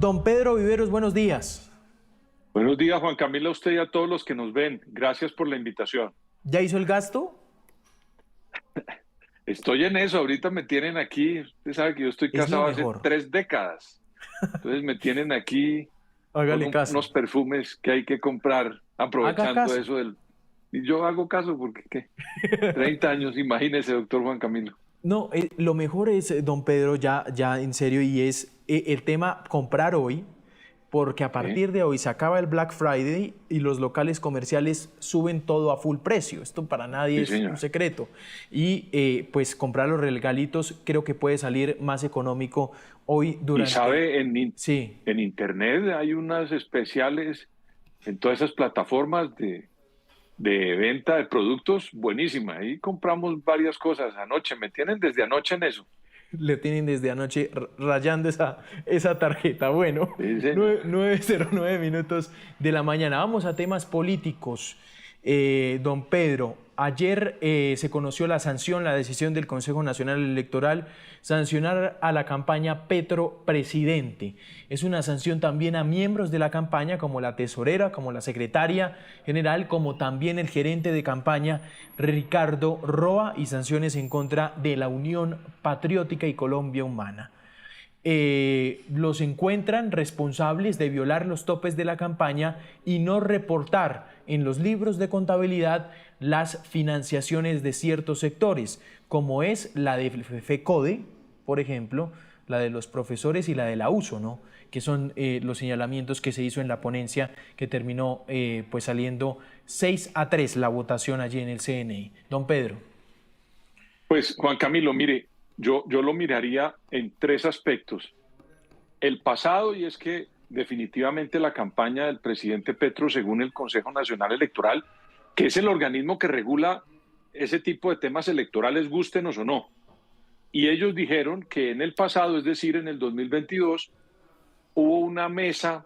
Don Pedro Viveros, buenos días. Buenos días, Juan Camilo, a usted y a todos los que nos ven. Gracias por la invitación. ¿Ya hizo el gasto? Estoy en eso, ahorita me tienen aquí. Usted sabe que yo estoy Es lo casado hace mejor. 3 décadas. Entonces me tienen aquí con Hágale caso. unos perfumes que hay que comprar, Haga aprovechando caso. eso del... Y yo hago caso porque, ¿qué? 30 años, imagínese, doctor Juan Camilo. No, lo mejor es, don Pedro, ya en serio, y es el tema comprar hoy, porque a ¿Sí? partir de hoy se acaba el Black Friday y los locales comerciales suben todo a full precio. Esto para nadie Sí, es un señor. secreto. Y pues comprar los regalitos creo que puede salir más económico hoy Y durante... sabe, Sí, en internet hay unas especiales en todas esas plataformas de venta de productos, buenísima. Ahí compramos varias cosas anoche, me tienen desde anoche en eso. le tienen desde anoche rayando esa tarjeta. Bueno, Sí, señor. 9:09 minutos de la mañana. Vamos a temas políticos. Don Pedro, ayer se conoció la sanción, la decisión del Consejo Nacional Electoral, sancionar a la campaña Petro Presidente. Es una sanción también a miembros de la campaña, como la tesorera, como la secretaria general, como también el gerente de campaña, Ricardo Roa, y sanciones en contra de la Unión Patriótica y Colombia Humana. Los encuentran responsables de violar los topes de la campaña y no reportar en los libros de contabilidad las financiaciones de ciertos sectores, como es la de FECODE, por ejemplo, la de los profesores y la de la USO, ¿no? Que son los señalamientos que se hizo en la ponencia que terminó pues saliendo 6-3 la votación allí en el CNI. Don Pedro. Pues Juan Camilo, mire, yo lo miraría en tres aspectos. El pasado, y es que definitivamente la campaña del presidente Petro, según el Consejo Nacional Electoral, que es el organismo que regula ese tipo de temas electorales, gústenos o no. Y ellos dijeron que en el pasado, es decir, en el 2022, hubo una mesa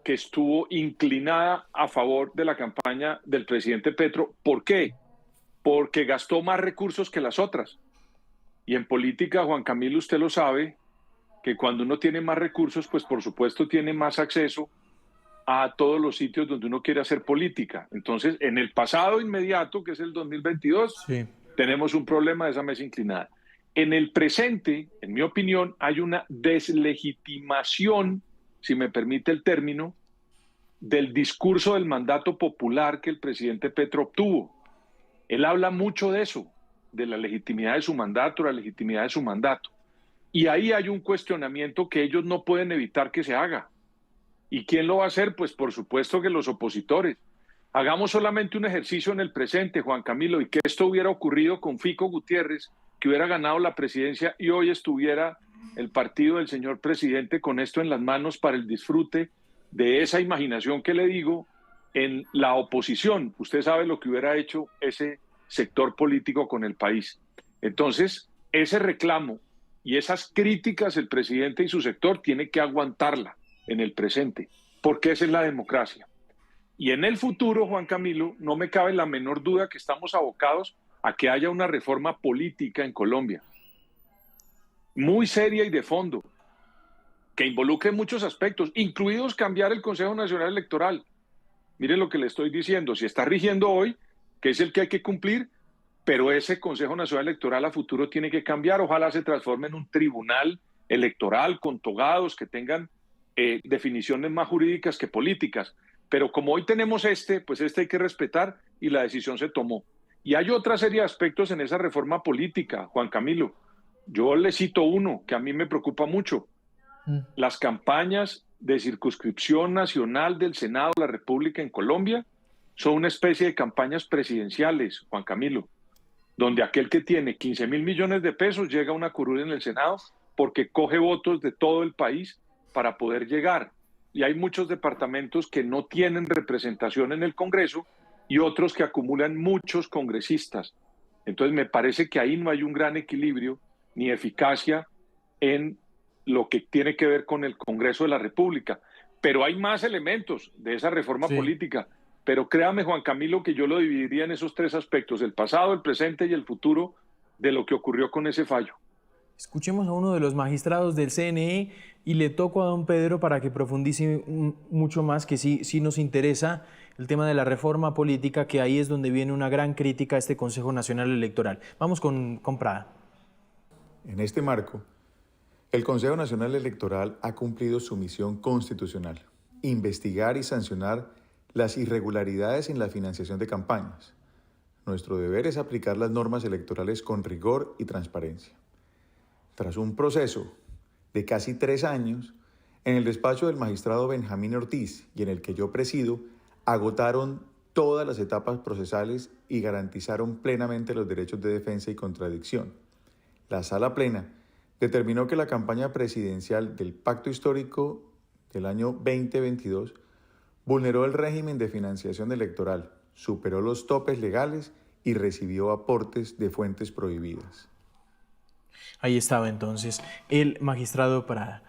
que estuvo inclinada a favor de la campaña del presidente Petro. ¿Por qué? Porque gastó más recursos que las otras. Y en política, Juan Camilo, usted lo sabe, que cuando uno tiene más recursos, pues por supuesto tiene más acceso a todos los sitios donde uno quiere hacer política. Entonces, en el pasado inmediato, que es el 2022, Sí. tenemos un problema de esa mesa inclinada. En el presente, en mi opinión, hay una deslegitimación, si me permite el término, del discurso del mandato popular que el presidente Petro obtuvo. Él habla mucho de eso, de la legitimidad de su mandato, la legitimidad de su mandato. Y ahí hay un cuestionamiento que ellos no pueden evitar que se haga. ¿Y quién lo va a hacer? Pues por supuesto que los opositores. Hagamos solamente un ejercicio en el presente, Juan Camilo, y que esto hubiera ocurrido con Fico Gutiérrez, que hubiera ganado la presidencia y hoy estuviera el partido del señor presidente con esto en las manos para el disfrute de esa imaginación que le digo en la oposición. Usted sabe lo que hubiera hecho ese sector político con el país. Entonces, ese reclamo y esas críticas el presidente y su sector tiene que aguantarla en el presente, porque esa es la democracia. Y en el futuro, Juan Camilo, no me cabe la menor duda que estamos abocados a que haya una reforma política en Colombia, muy seria y de fondo, que involucre muchos aspectos, incluidos cambiar el Consejo Nacional Electoral. Mire lo que le estoy diciendo, si está rigiendo hoy, que es el que hay que cumplir, pero ese Consejo Nacional Electoral a futuro tiene que cambiar, ojalá se transforme en un tribunal electoral con togados que tengan definiciones más jurídicas que políticas, pero como hoy tenemos pues este hay que respetar y la decisión se tomó. Y hay otra serie de aspectos en esa reforma política, Juan Camilo. Yo le cito uno que a mí me preocupa mucho, las campañas de circunscripción nacional del Senado de la República en Colombia son una especie de campañas presidenciales, Juan Camilo, donde aquel que tiene 15.000 millones de pesos llega a una curul en el Senado porque coge votos de todo el país para poder llegar. Y hay muchos departamentos que no tienen representación en el Congreso y otros que acumulan muchos congresistas. Entonces me parece que ahí no hay un gran equilibrio ni eficacia en lo que tiene que ver con el Congreso de la República. Pero hay más elementos de esa reforma Sí. política. Pero créame, Juan Camilo, que yo lo dividiría en esos tres aspectos, el pasado, el presente y el futuro de lo que ocurrió con ese fallo. Escuchemos a uno de los magistrados del CNE y le toco a don Pedro para que profundice mucho más, que sí nos interesa el tema de la reforma política, que ahí es donde viene una gran crítica a este Consejo Nacional Electoral. Vamos con Prada. En este marco, el Consejo Nacional Electoral ha cumplido su misión constitucional: investigar y sancionar las irregularidades en la financiación de campañas. Nuestro deber es aplicar las normas electorales con rigor y transparencia. Tras un proceso de casi 3 años, en el despacho del magistrado Benjamín Ortiz y en el que yo presido, agotaron todas las etapas procesales y garantizaron plenamente los derechos de defensa y contradicción. La Sala Plena determinó que la campaña presidencial del Pacto Histórico del año 2022 vulneró el régimen de financiación electoral, superó los topes legales y recibió aportes de fuentes prohibidas. Ahí estaba entonces el magistrado Prada.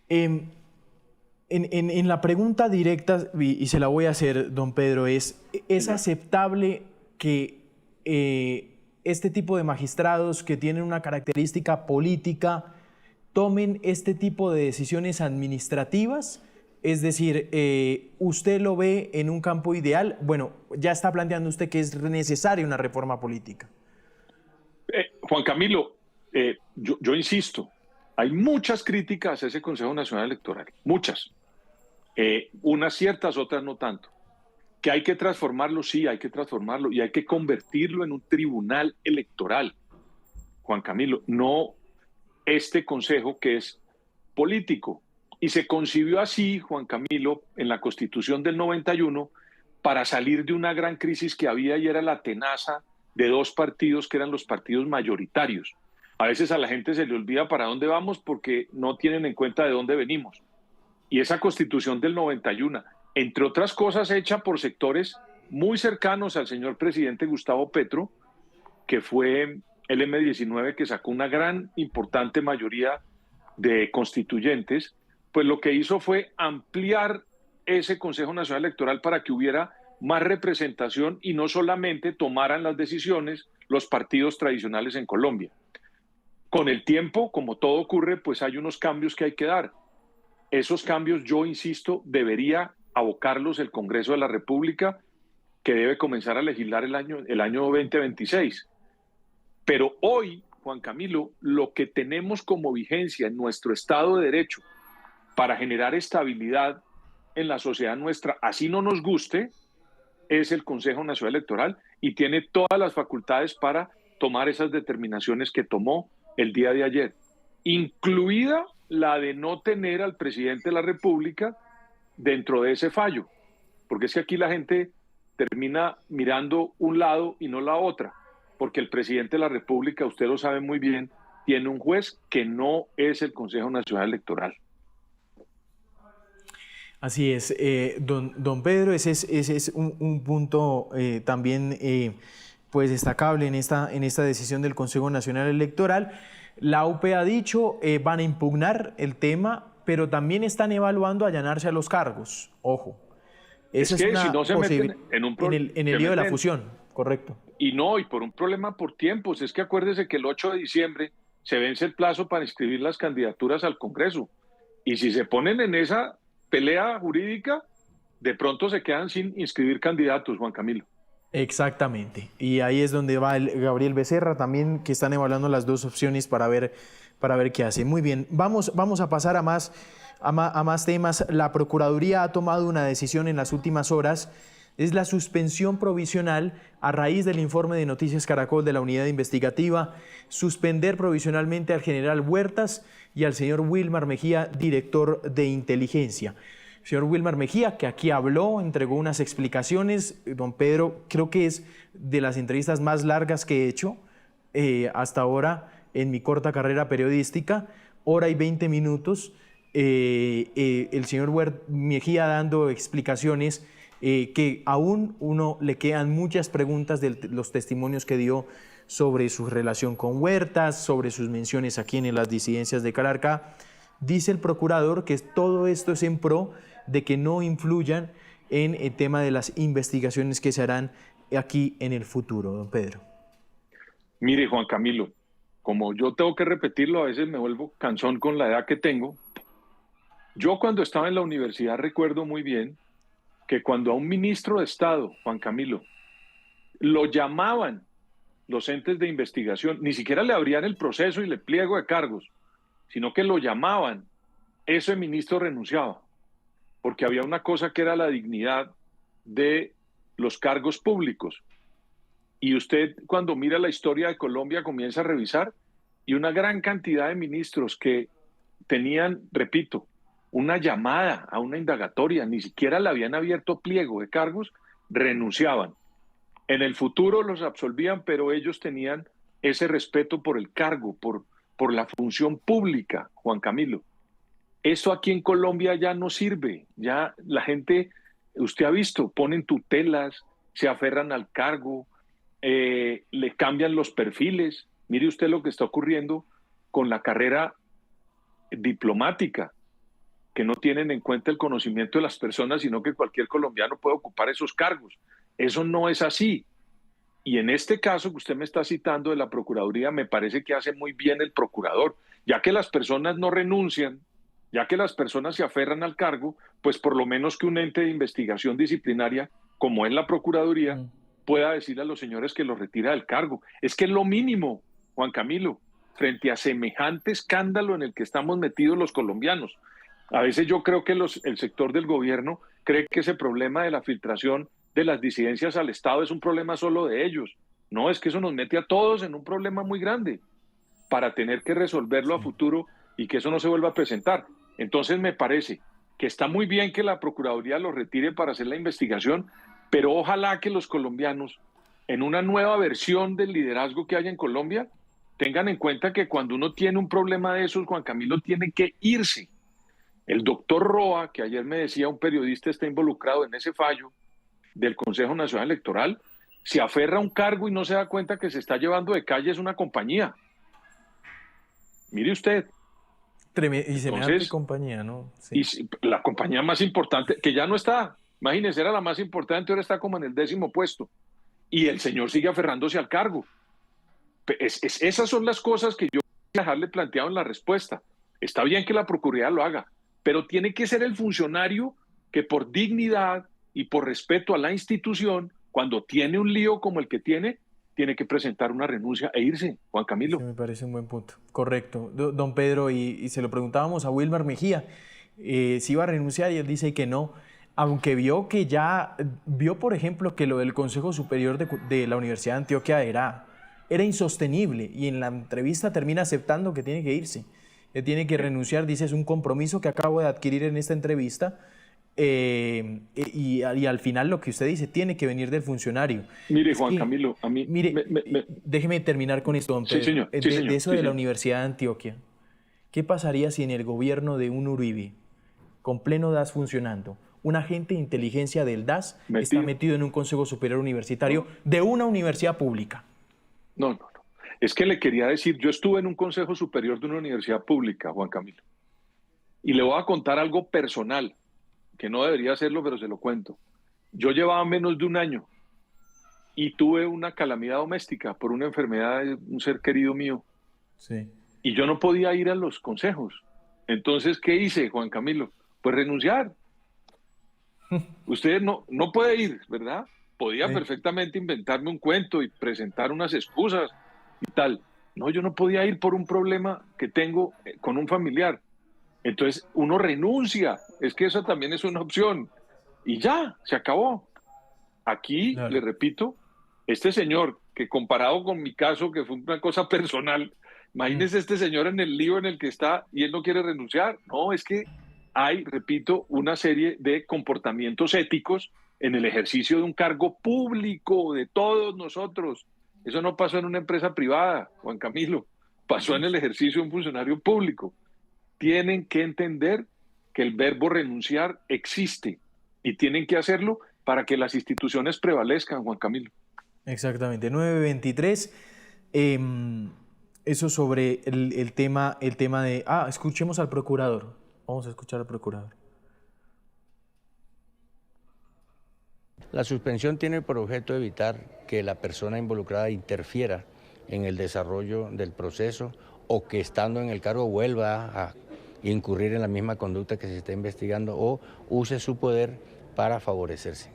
En la pregunta directa, y se la voy a hacer, don Pedro, ¿es aceptable que este tipo de magistrados que tienen una característica política tomen este tipo de decisiones administrativas? Es decir, ¿usted lo ve en un campo ideal? Bueno, ya está planteando usted que es necesaria una reforma política. Juan Camilo, yo insisto, hay muchas críticas a ese Consejo Nacional Electoral, muchas. Unas ciertas, otras no tanto. Que hay que transformarlo, sí, hay que transformarlo y hay que convertirlo en un tribunal electoral. Juan Camilo, no este consejo que es político. Y se concibió así, Juan Camilo, en la Constitución del 91 para salir de una gran crisis que había y era la tenaza de 2 partidos que eran los partidos mayoritarios. A veces a la gente se le olvida para dónde vamos porque no tienen en cuenta de dónde venimos. Y esa Constitución del 91, entre otras cosas, hecha por sectores muy cercanos al señor presidente Gustavo Petro, que fue el M-19 que sacó una gran, importante mayoría de constituyentes, pues lo que hizo fue ampliar ese Consejo Nacional Electoral para que hubiera más representación y no solamente tomaran las decisiones los partidos tradicionales en Colombia. Con el tiempo, como todo ocurre, pues hay unos cambios que hay que dar. Esos cambios, yo insisto, debería abocarlos el Congreso de la República, que debe comenzar a legislar el año 2026. Pero hoy, Juan Camilo, lo que tenemos como vigencia en nuestro Estado de Derecho para generar estabilidad en la sociedad nuestra, así no nos guste, es el Consejo Nacional Electoral y tiene todas las facultades para tomar esas determinaciones que tomó el día de ayer, incluida la de no tener al presidente de la República dentro de ese fallo, porque es que aquí la gente termina mirando un lado y no la otra, porque el presidente de la República, usted lo sabe muy bien, tiene un juez que no es el Consejo Nacional Electoral. Así es, don Pedro, ese es un punto también pues destacable en esta decisión del Consejo Nacional Electoral. La UP ha dicho van a impugnar el tema, pero también están evaluando allanarse a los cargos. Ojo, esa es una si no se meten en el lío de la fusión, correcto. Y por un problema por tiempos. Es que acuérdese que el 8 de diciembre se vence el plazo para inscribir las candidaturas al Congreso. Y si se ponen en esa pelea jurídica, de pronto se quedan sin inscribir candidatos, Juan Camilo. Exactamente. Y ahí es donde va el Gabriel Becerra también, que están evaluando las 2 opciones para ver qué hace. Muy bien, vamos a pasar a más temas. La Procuraduría ha tomado una decisión en las últimas horas. Es la suspensión provisional a raíz del informe de Noticias Caracol de la unidad investigativa, suspender provisionalmente al general Huertas y al señor Wilmar Mejía, director de inteligencia. Señor Wilmar Mejía, que aquí habló, entregó unas explicaciones. Don Pedro, creo que es de las entrevistas más largas que he hecho hasta ahora en mi corta carrera periodística, 1 hora y 20 minutos. El señor Mejía dando explicaciones que aún le quedan muchas preguntas de los testimonios que dio sobre su relación con Huertas, sobre sus menciones aquí en las disidencias de Calarcá. Dice el procurador que todo esto es en pro de que no influyan en el tema de las investigaciones que se harán aquí en el futuro, don Pedro. Mire, Juan Camilo, como yo tengo que repetirlo, a veces me vuelvo cansón con la edad que tengo. Yo cuando estaba en la universidad recuerdo muy bien que cuando a un ministro de Estado, Juan Camilo, lo llamaban los entes de investigación, ni siquiera le abrían el proceso y le pliego de cargos, sino que lo llamaban, ese ministro renunciaba, porque había una cosa que era la dignidad de los cargos públicos. Y usted cuando mira la historia de Colombia comienza a revisar y una gran cantidad de ministros que tenían, repito, una llamada a una indagatoria, ni siquiera le habían abierto pliego de cargos, renunciaban. En el futuro los absolvían, pero ellos tenían ese respeto por el cargo, por la función pública, Juan Camilo. Eso aquí en Colombia ya no sirve, ya la gente, usted ha visto, ponen tutelas, se aferran al cargo, le cambian los perfiles. Mire usted lo que está ocurriendo con la carrera diplomática, que no tienen en cuenta el conocimiento de las personas, sino que cualquier colombiano puede ocupar esos cargos. Eso no es así. Y en este caso que usted me está citando de la Procuraduría, me parece que hace muy bien el procurador, ya que las personas no renuncian, ya que las personas se aferran al cargo, pues por lo menos que un ente de investigación disciplinaria, como es la Procuraduría, pueda decirle a los señores que los retira del cargo. Es que es lo mínimo, Juan Camilo, frente a semejante escándalo en el que estamos metidos los colombianos. A veces yo creo que el sector del gobierno cree que ese problema de la filtración de las disidencias al Estado es un problema solo de ellos. No, es que eso nos mete a todos en un problema muy grande para tener que resolverlo a futuro y que eso no se vuelva a presentar. Entonces me parece que está muy bien que la Procuraduría lo retire para hacer la investigación, pero ojalá que los colombianos, en una nueva versión del liderazgo que haya en Colombia, tengan en cuenta que cuando uno tiene un problema de esos, Juan Camilo, tiene que irse. El doctor Roa, que ayer me decía un periodista está involucrado en ese fallo del Consejo Nacional Electoral, se aferra a un cargo y no se da cuenta que se está llevando de calle es una compañía. Mire usted. Y semejante compañía, ¿no? Sí. Y la compañía más importante, que ya no está, imagínense, era la más importante, ahora está como en el 10º puesto. Y el señor sigue aferrándose al cargo. Esas son las cosas que yo voy a dejarle planteado en la respuesta. Está bien que la Procuraduría lo haga, pero tiene que ser el funcionario que por dignidad y por respeto a la institución, cuando tiene un lío como el que tiene que presentar una renuncia e irse, Juan Camilo. Sí, me parece un buen punto. Correcto. Don Pedro, y se lo preguntábamos a Wilmar Mejía, si iba a renunciar y él dice que no, aunque vio, por ejemplo, que lo del Consejo Superior de la Universidad de Antioquia era insostenible y en la entrevista termina aceptando que tiene que irse. Él tiene que renunciar, dice, es un compromiso que acabo de adquirir en esta entrevista. Y al final lo que usted dice tiene que venir del funcionario. Mire, Juan Camilo, a mí... Déjeme terminar con esto, don Pedro. Sí, señor. De eso de la Universidad de Antioquia. ¿Qué pasaría si en el gobierno de un Uribe, con pleno DAS funcionando, un agente de inteligencia del DAS está metido en un Consejo Superior Universitario de una universidad pública? No. Es que le quería decir, yo estuve en un Consejo Superior de una universidad pública, Juan Camilo. Y le voy a contar algo personal, que no debería hacerlo, pero se lo cuento. Yo llevaba menos de un año y tuve una calamidad doméstica por una enfermedad de un ser querido mío. Sí. Y yo no podía ir a los consejos. Entonces, ¿qué hice, Juan Camilo? Pues renunciar. Usted no puede ir, ¿verdad? Podía perfectamente inventarme un cuento y presentar unas excusas y tal. No, yo no podía ir por un problema que tengo con un familiar. Entonces uno renuncia, es que eso también es una opción y ya, se acabó. Aquí, claro, le repito, este señor que comparado con mi caso, que fue una cosa personal, imagínese este señor en el lío en el que está y él no quiere renunciar. No, es que hay, repito, una serie de comportamientos éticos en el ejercicio de un cargo público de todos nosotros. Eso no pasó en una empresa privada, Juan Camilo, pasó en el ejercicio de un funcionario público. Tienen que entender que el verbo renunciar existe y tienen que hacerlo para que las instituciones prevalezcan, Juan Camilo. Exactamente, 9:23. Eso sobre el tema de... escuchemos al procurador. Vamos a escuchar al procurador. La suspensión tiene por objeto evitar que la persona involucrada interfiera en el desarrollo del proceso o que estando en el cargo vuelva a incurrir en la misma conducta que se está investigando o use su poder para favorecerse.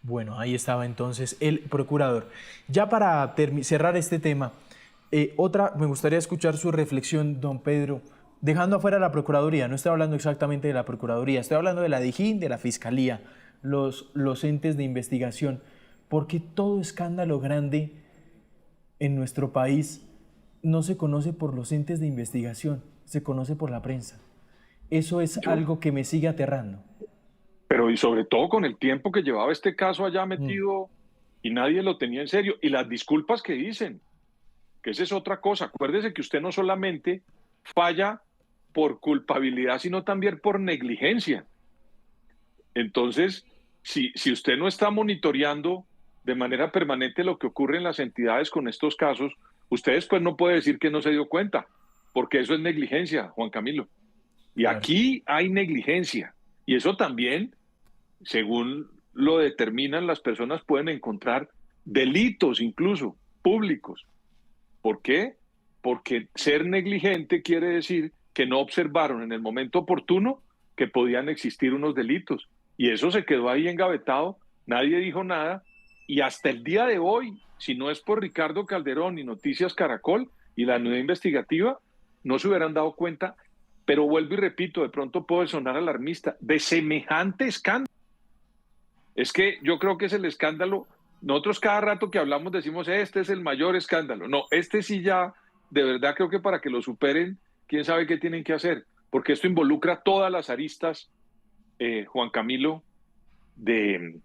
Bueno, ahí estaba entonces el procurador. Ya para cerrar este tema, me gustaría escuchar su reflexión, don Pedro, dejando afuera la Procuraduría. No estoy hablando exactamente de la Procuraduría, estoy hablando de la DIJÍN, de la Fiscalía, los entes de investigación. Porque todo escándalo grande en nuestro país no se conoce por los entes de investigación, se conoce por la prensa. Eso es algo que me sigue aterrando. Pero y sobre todo con el tiempo que llevaba este caso allá metido y nadie lo tenía en serio. Y las disculpas que dicen, que esa es otra cosa. Acuérdese que usted no solamente falla por culpabilidad, sino también por negligencia. Entonces, si usted no está monitoreando de manera permanente lo que ocurre en las entidades con estos casos, usted después no puede decir que no se dio cuenta, porque eso es negligencia, Juan Camilo. Y aquí hay negligencia. Y eso también, según lo determinan las personas, pueden encontrar delitos incluso públicos. ¿Por qué? Porque ser negligente quiere decir que no observaron en el momento oportuno que podían existir unos delitos. Y eso se quedó ahí engavetado, nadie dijo nada. Y hasta el día de hoy, si no es por Ricardo Calderón y Noticias Caracol y la unidad investigativa, no se hubieran dado cuenta. Pero vuelvo y repito, de pronto puede sonar alarmista, de semejante escándalo. Es que yo creo que es el escándalo. Nosotros cada rato que hablamos decimos, este es el mayor escándalo. No, este sí ya, de verdad creo que para que lo superen, quién sabe qué tienen que hacer. Porque esto involucra todas las aristas, Juan Camilo, de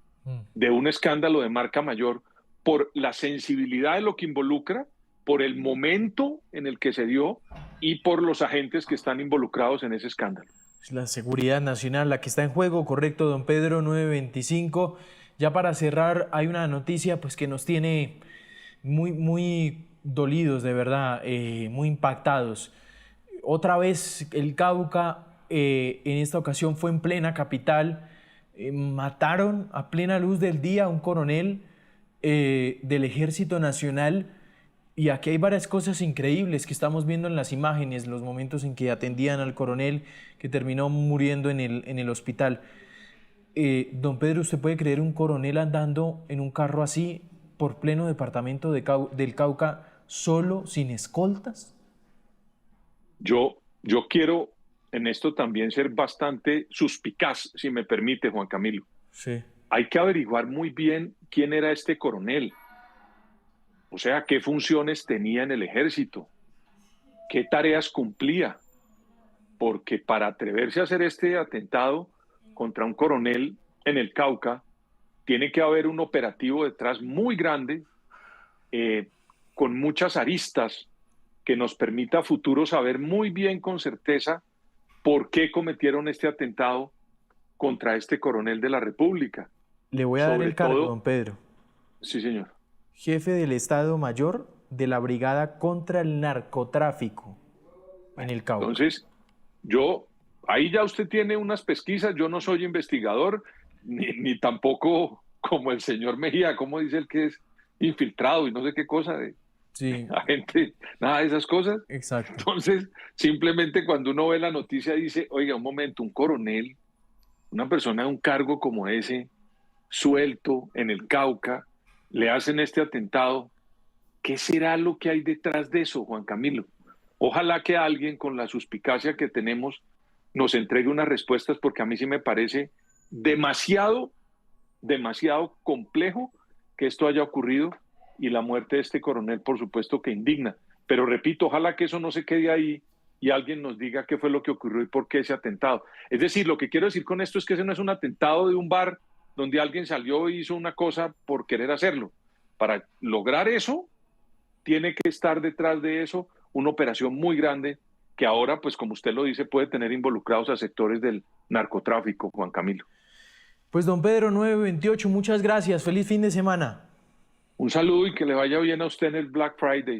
un escándalo de marca mayor, por la sensibilidad de lo que involucra, por el momento en el que se dio y por los agentes que están involucrados en ese escándalo. Es la seguridad nacional la que está en juego, correcto, don Pedro, 9:25. Ya para cerrar, hay una noticia pues, que nos tiene muy dolidos, de verdad, muy impactados. Otra vez el Cauca, en esta ocasión fue en plena capital, mataron a plena luz del día a un coronel del Ejército Nacional. Y aquí hay varias cosas increíbles que estamos viendo en las imágenes, los momentos en que atendían al coronel que terminó muriendo en el hospital. Don Pedro, ¿usted puede creer un coronel andando en un carro así por pleno departamento del Cauca, solo, sin escoltas? Yo quiero en esto también ser bastante suspicaz, si me permite, Juan Camilo. Sí. Hay que averiguar muy bien quién era este coronel. O sea, qué funciones tenía en el ejército, qué tareas cumplía, porque para atreverse a hacer este atentado contra un coronel en el Cauca, tiene que haber un operativo detrás muy grande, con muchas aristas, que nos permita a futuro saber muy bien con certeza por qué cometieron este atentado contra este coronel de la República. Le voy a dar el cargo, don Pedro. Sí, señor. Jefe del Estado Mayor de la Brigada contra el Narcotráfico en el Cauca. Entonces, ahí ya usted tiene unas pesquisas, yo no soy investigador, ni tampoco como el señor Mejía, como dice el que es infiltrado y no sé qué cosa de agente, nada de esas cosas. Exacto. Entonces, simplemente cuando uno ve la noticia dice, oiga, un momento, un coronel, una persona de un cargo como ese, suelto en el Cauca, le hacen este atentado. ¿Qué será lo que hay detrás de eso, Juan Camilo? Ojalá que alguien con la suspicacia que tenemos nos entregue unas respuestas, porque a mí sí me parece demasiado complejo que esto haya ocurrido, y la muerte de este coronel, por supuesto, que indigna. Pero repito, ojalá que eso no se quede ahí y alguien nos diga qué fue lo que ocurrió y por qué ese atentado. Es decir, lo que quiero decir con esto es que ese no es un atentado de un bar donde alguien salió y hizo una cosa por querer hacerlo. Para lograr eso, tiene que estar detrás de eso una operación muy grande que ahora, pues como usted lo dice, puede tener involucrados a sectores del narcotráfico, Juan Camilo. Pues don Pedro, 9:28, muchas gracias. Feliz fin de semana. Un saludo y que le vaya bien a usted en el Black Friday.